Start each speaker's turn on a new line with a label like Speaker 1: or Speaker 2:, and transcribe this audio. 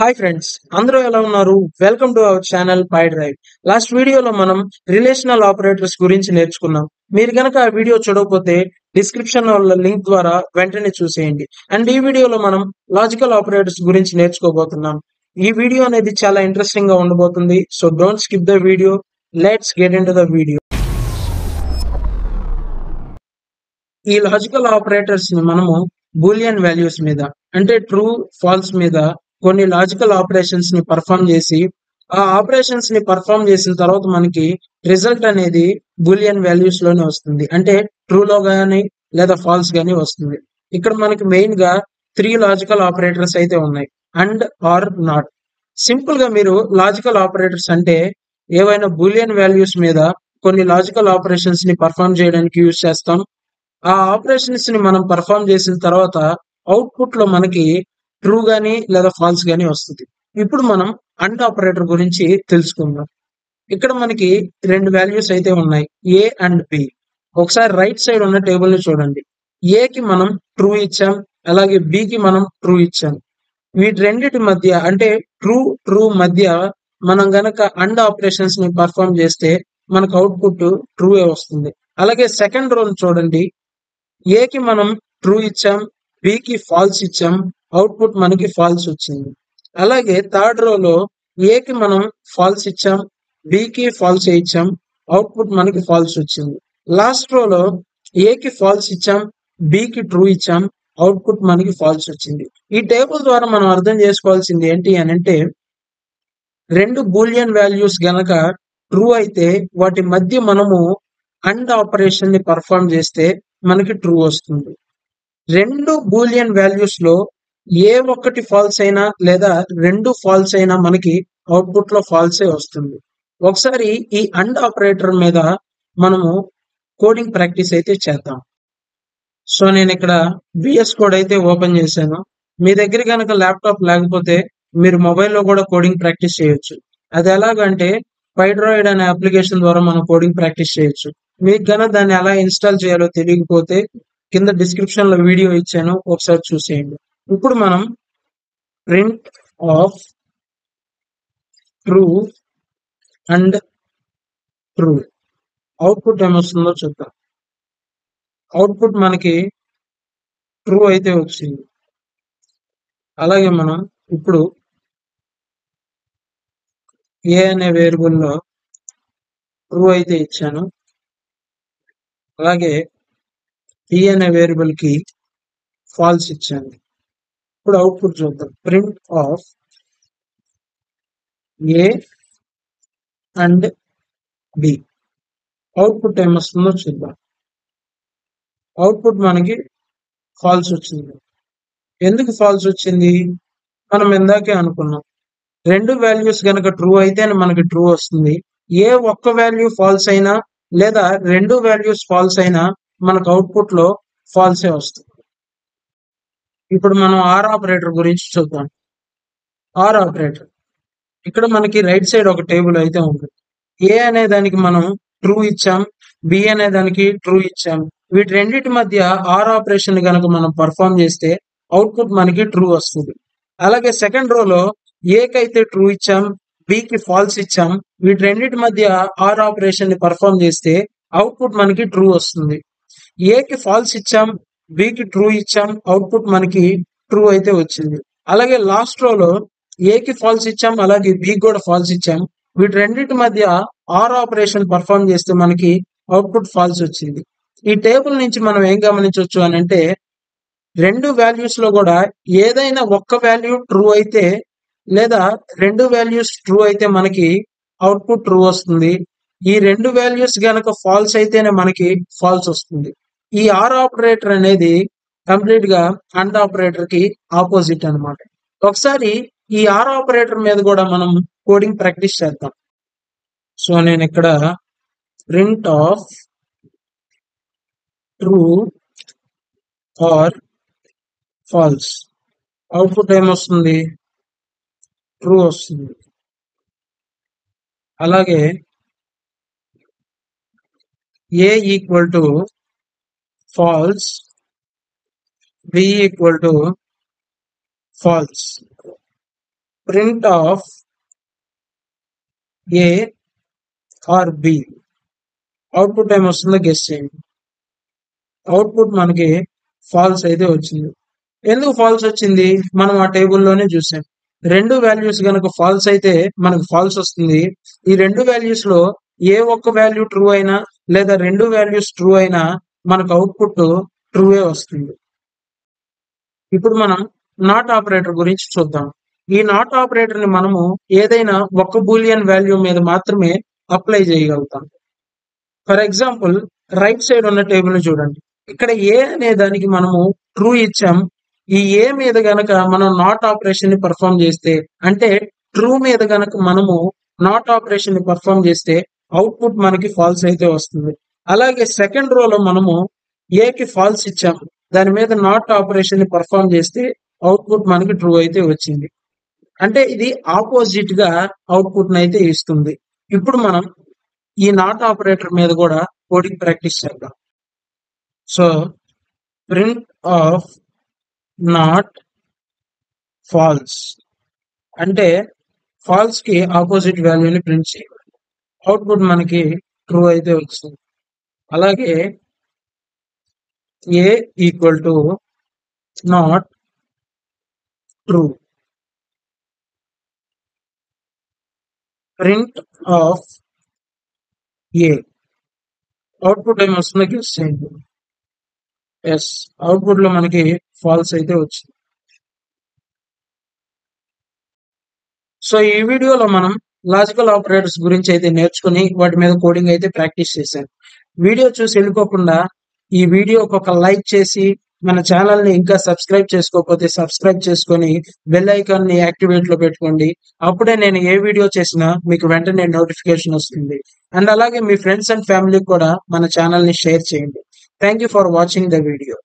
Speaker 1: Hi friends, అందరూ ఎలా ఉన్నారు? Welcome to our channel Pi Drive. Last వీడియోలో మనం రిలేషనల్ ఆపరేటర్స్ గురించి నేర్చుకున్నాం. మీరు గనక ఆ వీడియో చూడకపోతే డిస్క్రిప్షన్ లో ఉన్న లింక్ ద్వారా వెంటనే చూసేయండి. అండ్ ఈ వీడియోలో మనం లాజికల్ ఆపరేటర్స్ గురించి నేర్చుకోబోతున్నాం. ఈ వీడియో అనేది చాలా ఇంట్రెస్టింగ్ గా ఉండబోతుంది. So don't skip the video. Let's get in to the video. ఈ లాజికల్ ఆపరేటర్స్ ని మనము బూలియన్ వాల్యూస్ మీద అంటే ట్రూ ఫాల్స్ మీద కొన్ని లాజికల్ ఆపరేషన్స్ ని పర్ఫామ్ చేసి ఆ ఆపరేషన్స్ ని పర్ఫామ్ చేసిన తర్వాత మనకి రిజల్ట్ అనేది బూలియన్ వాల్యూస్ లోనే వస్తుంది. అంటే ట్రూ లో గానీ లేదా ఫాల్స్ గానీ వస్తుంది. ఇక్కడ మనకి మెయిన్ గా 3 లాజికల్ ఆపరేటర్స్ అయితే ఉన్నాయి. And are not. సింపుల్ గా మీరు లాజికల్ ఆపరేటర్స్ అంటే ఏవైనా బూలియన్ వాల్యూస్ మీద కొన్ని లాజికల్ ఆపరేషన్స్ ని పర్ఫామ్ చేయడానికి యూజ్ చేస్తాం. ఆ ఆపరేషన్స్ ని మనం పర్ఫామ్ చేసిన తర్వాత అవుట్పుట్ లో మనకి ట్రూ గానీ లేదా ఫాల్స్ గానీ వస్తుంది. ఇప్పుడు మనం అండ్ ఆపరేటర్ గురించి తెలుసుకుందాం. ఇక్కడ మనకి 2 వాల్యూస్ అయితే ఉన్నాయి, ఏ అండ్ బి. ఒకసారి రైట్ సైడ్ ఉన్న టేబుల్ ని చూడండి. ఏ కి మనం ట్రూ ఇచ్చాం, అలాగే బి కి మనం ట్రూ ఇచ్చాం. వీటి రెండిటి మధ్య అంటే ట్రూ ట్రూ మధ్య మనం గనక అండ్ ఆపరేషన్స్ ని పర్ఫామ్ చేస్తే మనకు అవుట్పుట్ ట్రూ వస్తుంది. అలాగే సెకండ్ రోల్ చూడండి. ఏ కి మనం ట్రూ ఇచ్చాం, బి కి ఫాల్స్ ఇచ్చాం, అవుట్పుట్ మనకి ఫాల్స్ వచ్చింది. అలాగే థర్డ్ రోలో ఏ కి మనం ఫాల్స్ ఇచ్చాం, బి కి ఫాల్స్ ఇచ్చాం, అవుట్పుట్ మనకి ఫాల్స్ వచ్చింది. లాస్ట్ రోలో ఏ కి ఫాల్స్ ఇచ్చాం, బి కి ట్రూ ఇచ్చాం, అవుట్పుట్ మనకి ఫాల్స్ వచ్చింది. ఈ టేబుల్ ద్వారా మనం అర్థం చేసుకోవాల్సింది ఏంటి అని అంటే, 2 బూలియన్ వాల్యూస్ గనక ట్రూ అయితే వాటి మధ్య మనము అండ్ ఆపరేషన్ ని పర్ఫామ్ చేస్తే మనకి ట్రూ వస్తుంది. 2 బూలియన్ వాల్యూస్ లో ఏ ఒక్కటి ఫాల్స్ అయినా లేదా 2 ఫాల్స్ అయినా మనకి అవుట్పుట్ లో ఫాల్సే వస్తుంది. ఒకసారి ఈ అండ్ ఆపరేటర్ మీద మనము కోడింగ్ ప్రాక్టీస్ అయితే చేద్దాం. సో నేను ఇక్కడ విఎస్ కోడ్ అయితే ఓపెన్ చేశాను. మీ దగ్గర కనుక ల్యాప్టాప్ లేకపోతే మీరు మొబైల్లో కూడా కోడింగ్ ప్రాక్టీస్ చేయొచ్చు. అది ఎలాగంటే పైడ్రాయిడ్ అనే అప్లికేషన్ ద్వారా మనం కోడింగ్ ప్రాక్టీస్ చేయొచ్చు. మీకు గనక దాన్ని ఎలా ఇన్స్టాల్ చేయాలో తెలియకపోతే కింద డిస్క్రిప్షన్ లో వీడియో ఇచ్చాను, ఒకసారి చూసేయండి. ఇప్పుడు మనం print of true and true output ఏమొస్తుందో చూద్దాం. అవుట్పుట్ మనకి ట్రూ అయితే వచ్చింది. అలాగే మనం ఇప్పుడు ఏ అనే వేరియబుల్ లో ట్రూ అయితే ఇచ్చాను. అలాగే బి అనే వేరియబుల్ కి ఫాల్స్ ఇచ్చాను. ఇప్పుడు అవుట్పుట్ చూద్దాం. Print of A and B. Output ఏమొస్తుందో చూద్దాం. అవుట్పుట్ మనకి ఫాల్స్ వచ్చింది. ఎందుకు ఫాల్స్ వచ్చింది? మనం ఇందాకే అనుకున్నాం, 2 వాల్యూస్ గనక ట్రూ అయితే మనకి ట్రూ వస్తుంది. ఏ ఒక్క వాల్యూ ఫాల్స్ అయినా లేదా 2 వాల్యూస్ ఫాల్స్ అయినా మనకు అవుట్పుట్ లో ఫాల్సే వస్తుంది. ఇప్పుడు మనం ఆర్ ఆపరేటర్ గురించి చూద్దాం. ఆర్ ఆపరేటర్ ఇక్కడ మనకి రైట్ సైడ్ ఒక టేబుల్ అయితే ఉంది. ఏ అనే దానికి మనం ట్రూ ఇచ్చాం, బి అనే దానికి ట్రూ ఇచ్చాం. వీటి రెండింటి మధ్య ఆర్ ఆపరేషన్ గనక మనం పర్ఫామ్ చేస్తే అవుట్పుట్ మనకి ట్రూ వస్తుంది. అలాగే సెకండ్ రోలో ఏకి అయితే ట్రూ ఇచ్చాం, బికి ఫాల్స్ ఇచ్చాం. వీటి రెండింటి మధ్య ఆర్ ఆపరేషన్ ని పర్ఫామ్ చేస్తే అవుట్పుట్ మనకి ట్రూ వస్తుంది. ఏకి ఫాల్స్ ఇచ్చాం, బికి ట్రూ ఇచ్చాం, అవుట్పుట్ మనకి ట్రూ అయితే వచ్చింది. అలాగే లాస్ట్ రోలో ఏకి ఫాల్స్ ఇచ్చాం, అలాగే బికి కూడా ఫాల్స్ ఇచ్చాం. వీటి రెండింటి మధ్య ఆర్ ఆపరేషన్ పర్ఫామ్ చేస్తే మనకి అవుట్పుట్ ఫాల్స్ వచ్చింది. ఈ టేబుల్ నుంచి మనం ఏం గమనించవచ్చు అని అంటే, 2 వాల్యూస్ లో కూడా ఏదైనా ఒక్క వాల్యూ ట్రూ అయితే లేదా 2 వాల్యూస్ ట్రూ అయితే మనకి అవుట్పుట్ ట్రూ వస్తుంది. ఈ 2 వాల్యూస్ గనక ఫాల్స్ అయితేనే మనకి ఫాల్స్ వస్తుంది. ఈ ఆర్ ఆపరేటర్ అనేది కంప్లీట్ గా అండ్ ఆపరేటర్ కి ఆపోజిట్ అన్నమాట. ఒకసారి ఈ ఆర్ ఆపరేటర్ మీద కూడా మనం కోడింగ్ ప్రాక్టీస్ చేద్దాం. సో నేను ఇక్కడ print of true or false. Output ఏమొస్తుంది? ట్రూ వస్తుంది. అలాగే A equal to false, B equal to false. Print of A or B. Output ఏమొస్తుందో గెస్ చేయండి. అవుట్పుట్ మనకి ఫాల్స్ అయితే వచ్చింది. ఎందుకు ఫాల్స్ వచ్చింది? మనం ఆ టేబుల్లోనే చూసాం. రెండు వాల్యూస్ గనక ఫాల్స్ అయితే మనకు ఫాల్స్ వస్తుంది. ఈ రెండు వాల్యూస్ లో ఏ ఒక్క వాల్యూ ట్రూ అయినా లేదా రెండు వాల్యూస్ ట్రూ అయినా మనకు అవుట్పుట్ ట్రూవే వస్తుంది. ఇప్పుడు మనం నాట్ ఆపరేటర్ గురించి చూద్దాం. ఈ నాట్ ఆపరేటర్ ని మనము ఏదైనా ఒక బూలియన్ వాల్యూ మీద మాత్రమే అప్లై చేయగలుగుతాం. ఫర్ ఎగ్జాంపుల్ రైట్ సైడ్ ఉన్న టేబుల్ ని చూడండి. ఇక్కడ ఏ అనే దానికి మనము ట్రూ ఇచ్చాం. ఈ ఏ మీద గనక మనం నాట్ ఆపరేషన్ ని పర్ఫామ్ చేస్తే, అంటే ట్రూ మీద గనక మనము నాట్ ఆపరేషన్ ని పర్ఫామ్ చేస్తే అవుట్పుట్ మనకి ఫాల్స్ అయితే వస్తుంది. అలాగే సెకండ్ రోలో మనము ఏకి ఫాల్స్ ఇచ్చాము. దాని మీద నాట్ ఆపరేషన్ ని పర్ఫామ్ చేస్తే అవుట్పుట్ మనకి ట్రూ అయితే వచ్చింది. అంటే ఇది ఆపోజిట్ గా అవుట్పుట్ అయితే ఇస్తుంది. ఇప్పుడు మనం ఈ నాట్ ఆపరేటర్ మీద కూడా కోడింగ్ ప్రాక్టీస్ చేద్దాం. So print of not false అంటే ఫాల్స్ కి ఆపోజిట్ వాల్యూని ప్రింట్ చేయాలి. అవుట్పుట్ మనకి ట్రూ అయితే వస్తుంది. అలాగే A equal to not true. Print of A. Output ఏమొస్తుందో గెస్ చేయండి. ఎస్, అవుట్పుట్ లో మనకి ఫాల్స్ అయితే వచ్చింది. సో ఈ వీడియోలో మనం లాజికల్ ఆపరేటర్స్ గురించి అయితే నేర్చుకుని వాటి మీద కోడింగ్ అయితే ప్రాక్టీస్ చేశాను. వీడియో చూసి వెళ్ళిపోకుండా ఈ వీడియోకి ఒక లైక్ చేసి మన ఛానల్ ని ఇంకా సబ్స్క్రైబ్ చేసుకోకపోతే సబ్స్క్రైబ్ చేసుకొని బెల్ ఐకాన్ ని యాక్టివేట్ లో పెట్టుకోండి. అప్పుడే నేను ఏ వీడియో చేసినా మీకు వెంటనే నోటిఫికేషన్ వస్తుంది. అండ్ అలాగే మీ ఫ్రెండ్స్ అండ్ ఫ్యామిలీకి కూడా మన ఛానల్ ని షేర్ చేయండి. Thank you for watching the video.